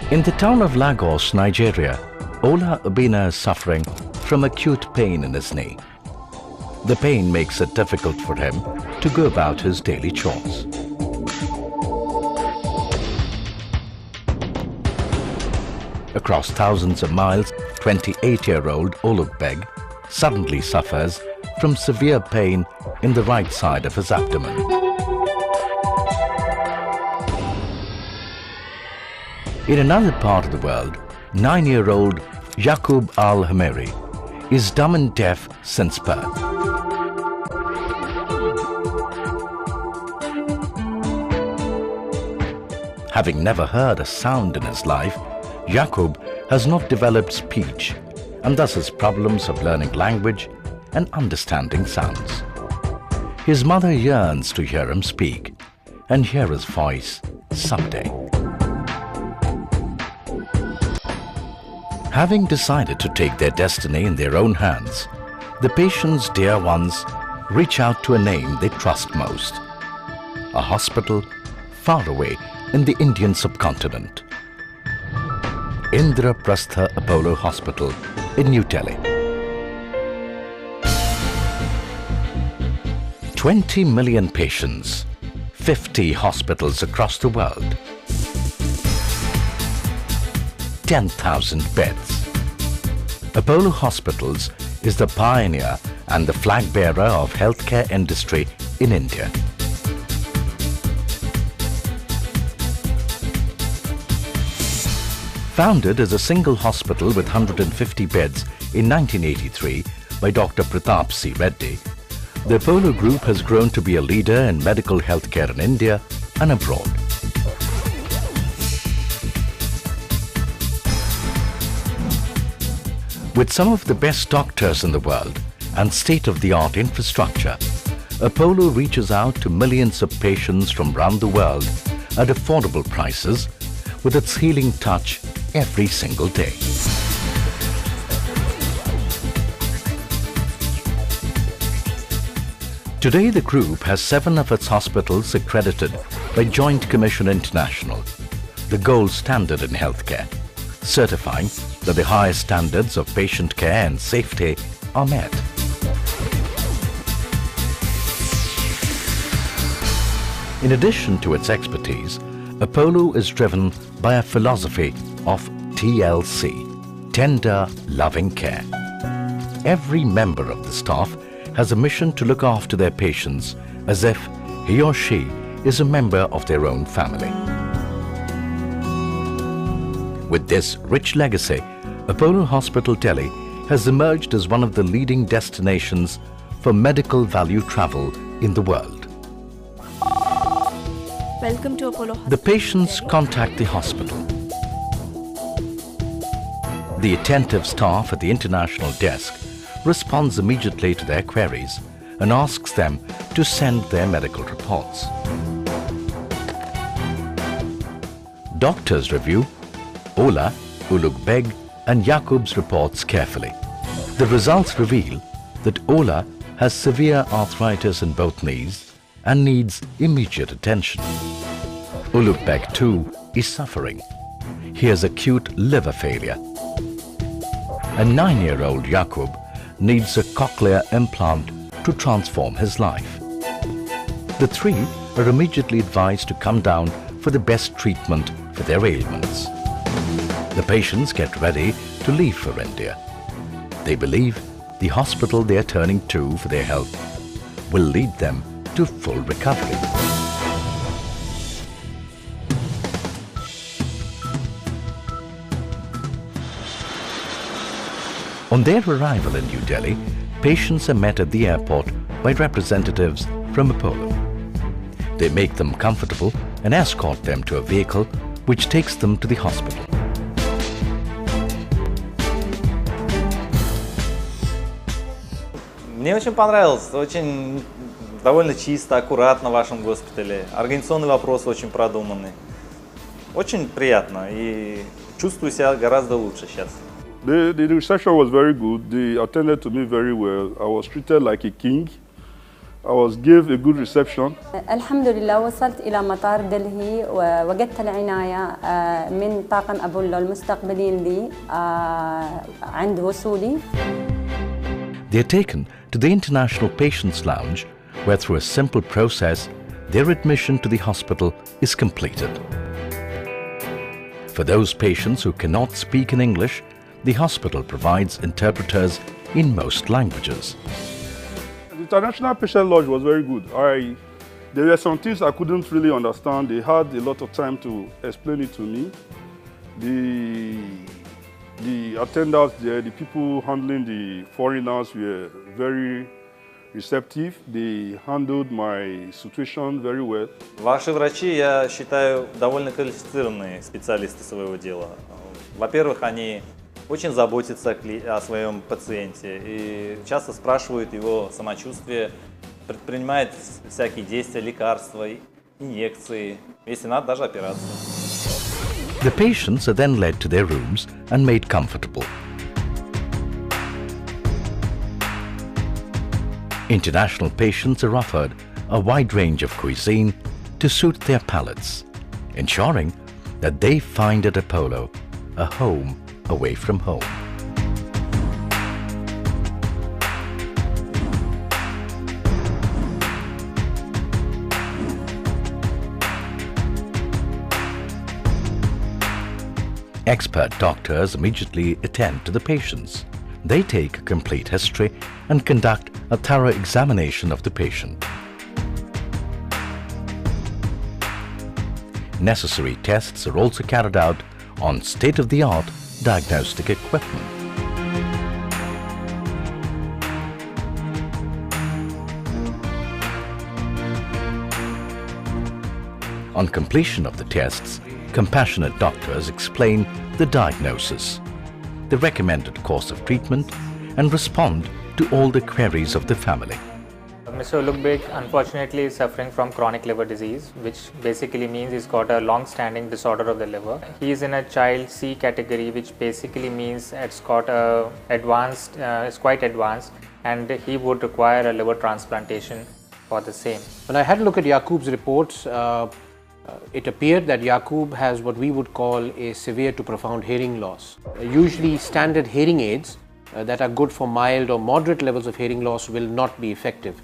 In the town of Lagos, Nigeria, Ola Obinna is suffering from acute pain in his knee. The pain makes it difficult for him to go about his daily chores. Across thousands of miles, 28-year-old Olugbeg suddenly suffers from severe pain in the right side of his abdomen. In another part of the world, 9-year-old Yaqub Al-Hameri is dumb and deaf since birth. Having never heard a sound in his life, Yaqub has not developed speech and thus has problems of learning language and understanding sounds. His mother yearns to hear him speak and hear his voice someday. Having decided to take their destiny in their own hands, the patient's dear ones reach out to a name they trust most, a hospital far away in the Indian subcontinent, Indraprastha Apollo Hospital in New Delhi. 20 million patients, 50 hospitals across the world, 10,000 beds. Apollo Hospitals is the pioneer and the flag bearer of healthcare industry in India. Founded as a single hospital with 150 beds in 1983 by Dr. Pratap C. Reddy, the Apollo Group has grown to be a leader in medical healthcare in India and abroad. With some of the best doctors in the world and state-of-the-art infrastructure, Apollo reaches out to millions of patients from around the world at affordable prices with its healing touch every single day. Today, the group has 7 of its hospitals accredited by Joint Commission International, the gold standard in healthcare, certifying that the highest standards of patient care and safety are met. In addition to its expertise, Apollo is driven by a philosophy of TLC, tender, loving care. Every member of the staff has a mission to look after their patients as if he or she is a member of their own family. With this rich legacy, Apollo Hospital Delhi has emerged as one of the leading destinations for medical value travel in the world. Welcome to Apollo Hospital. The patients contact the hospital. The attentive staff at the international desk responds immediately to their queries and asks them to send their medical reports. Doctors review Ola, Olugbeg and Yaqub's reports carefully. The results reveal that Ola has severe arthritis in both knees and needs immediate attention. Olugbeg too is suffering. He has acute liver failure. And 9-year-old Yaqub needs a cochlear implant to transform his life. The 3 are immediately advised to come down for the best treatment for their ailments. The patients get ready to leave for India. They believe the hospital they are turning to for their health will lead them to full recovery. On their arrival in New Delhi, patients are met at the airport by representatives from Apollo. They make them comfortable and escort them to a vehicle which takes them to the hospital. Мне очень понравилось, очень довольно чисто, аккуратно в вашем госпитале. Организационный вопрос очень продуманный. Очень приятно и чувствую себя гораздо лучше сейчас. The reception was very good. They attended to me very well. I was treated like a king. I was given a good reception. الحمد لله وصلت إلى مطار دلهي ووجدت العناية من طاقم أبولو المستقبلين لي عند وصولي. They are taken to the International Patients Lounge, where through a simple process, their admission to the hospital is completed. For those patients who cannot speak in English, the hospital provides interpreters in most languages. The International Patient Lodge was very good. There were some things I couldn't really understand. They had a lot of time to explain it to me. The attendants there, the people handling the foreigners were very receptive. They handled my situation very well. Ваши врачи, я считаю, довольно квалифицированные специалисты своего дела. Во-первых, они очень заботятся о своем пациенте и часто спрашивают его самочувствие, предпринимают всякие действия, лекарства, инъекции, если надо, даже операцию. The patients are then led to their rooms and made comfortable. International patients are offered a wide range of cuisine to suit their palates, ensuring that they find at Apollo a home away from home. Expert doctors immediately attend to the patients. They take a complete history and conduct a thorough examination of the patient. Necessary tests are also carried out on state-of-the-art diagnostic equipment. On completion of the tests, compassionate doctors explain the diagnosis, the recommended course of treatment, and respond to all the queries of the family. Mr. Ulugh Beg unfortunately is suffering from chronic liver disease, which basically means he's got a long-standing disorder of the liver. He is in a child C category, which basically means it's got a advanced, it's quite advanced, and he would require a liver transplantation for the same. When I had a look at Yaqub's reports, it appeared that Yaqub has what we would call a severe to profound hearing loss. Usually standard hearing aids that are good for mild or moderate levels of hearing loss will not be effective,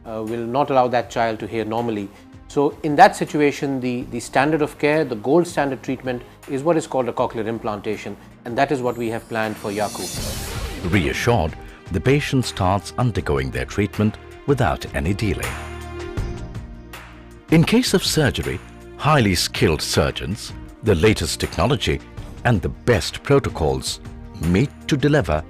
will not allow that child to hear normally. So in that situation, the standard of care, the gold standard treatment is what is called a cochlear implantation, and that is what we have planned for Yaqub. Reassured, the patient starts undergoing their treatment without any delay. In case of surgery, highly skilled surgeons, the latest technology and the best protocols meet to deliver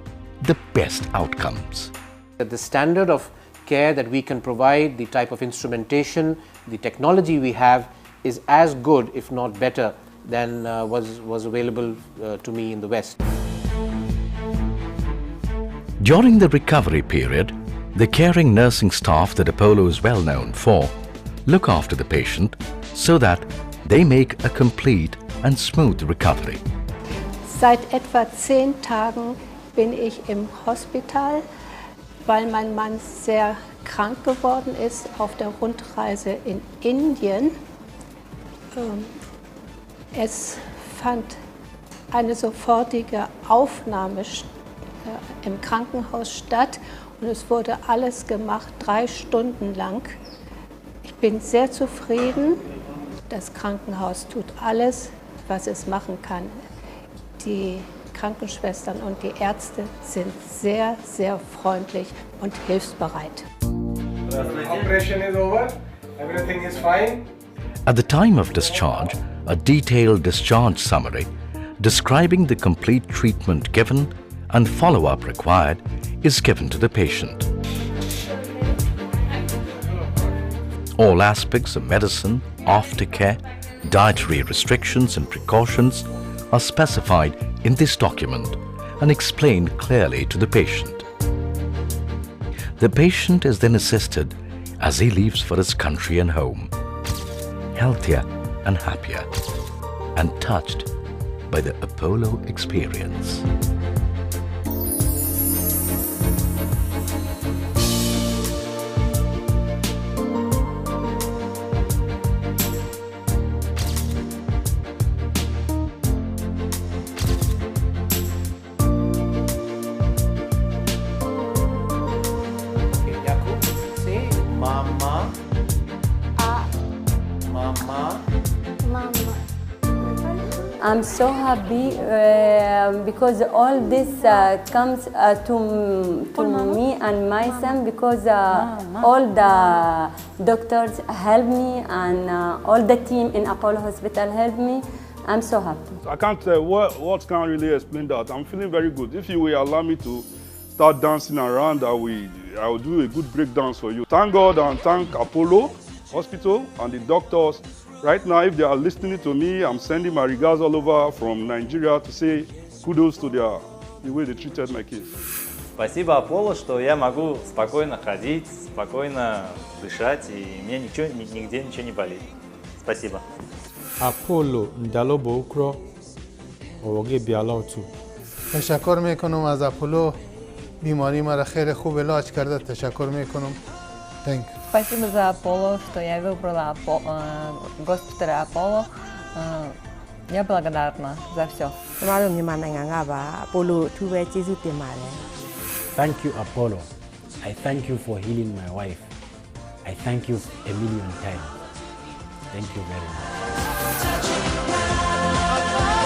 the best outcomes. The standard of care that we can provide, the type of instrumentation, the technology we have is as good, if not better, than was available to me in the West. During the recovery period, the caring nursing staff that Apollo is well known for look after the patient so that they make a complete and smooth recovery. Seit etwa 10 Tagen bin ich im Hospital, weil mein Mann sehr krank geworden ist auf der Rundreise in Indien. Es fand eine sofortige Aufnahme im Krankenhaus statt und es wurde alles gemacht, 3 Stunden lang. Ich bin sehr zufrieden. Das Krankenhaus tut alles, was es machen kann. Die Krankenschwestern und die Ärzte sind sehr, sehr freundlich und hilfsbereit. Operation is over. Everything is fine. At the time of discharge, a detailed discharge summary describing the complete treatment given and follow-up required is given to the patient. All aspects of medicine, aftercare, dietary restrictions and precautions are specified in this document and explained clearly to the patient. The patient is then assisted as he leaves for his country and home, healthier and happier, and touched by the Apollo experience. Yakub, say Mama. Mama. I'm so happy because all this comes to me and my son because all the doctors help me and all the team in Apollo Hospital help me. I'm so happy. I can't tell what can really explain that. I'm feeling very good. If you will allow me to start dancing around, I will do a good break dance for you. Thank God and thank Apollo Hospital and the doctors. Right now, if they are listening to me, I'm sending my regards all over from Nigeria to say kudos to the way they treated my case. Спасибо Аполло, что я могу спокойно ходить, спокойно дышать, и мне нигде ничего не болит. Спасибо. Apollo ndalobo ukro oge bialotu. تشکر میکنم از اپولو بیماری مرا خیلی خوب علاج کرده. تشکر میکنم. Thank you. Спасибо за Аполло, что я выбрала госпиталь Аполло. Я благодарна за все. Thank you, Apollo. I thank you for healing my wife. I thank you a million times. Thank you very much.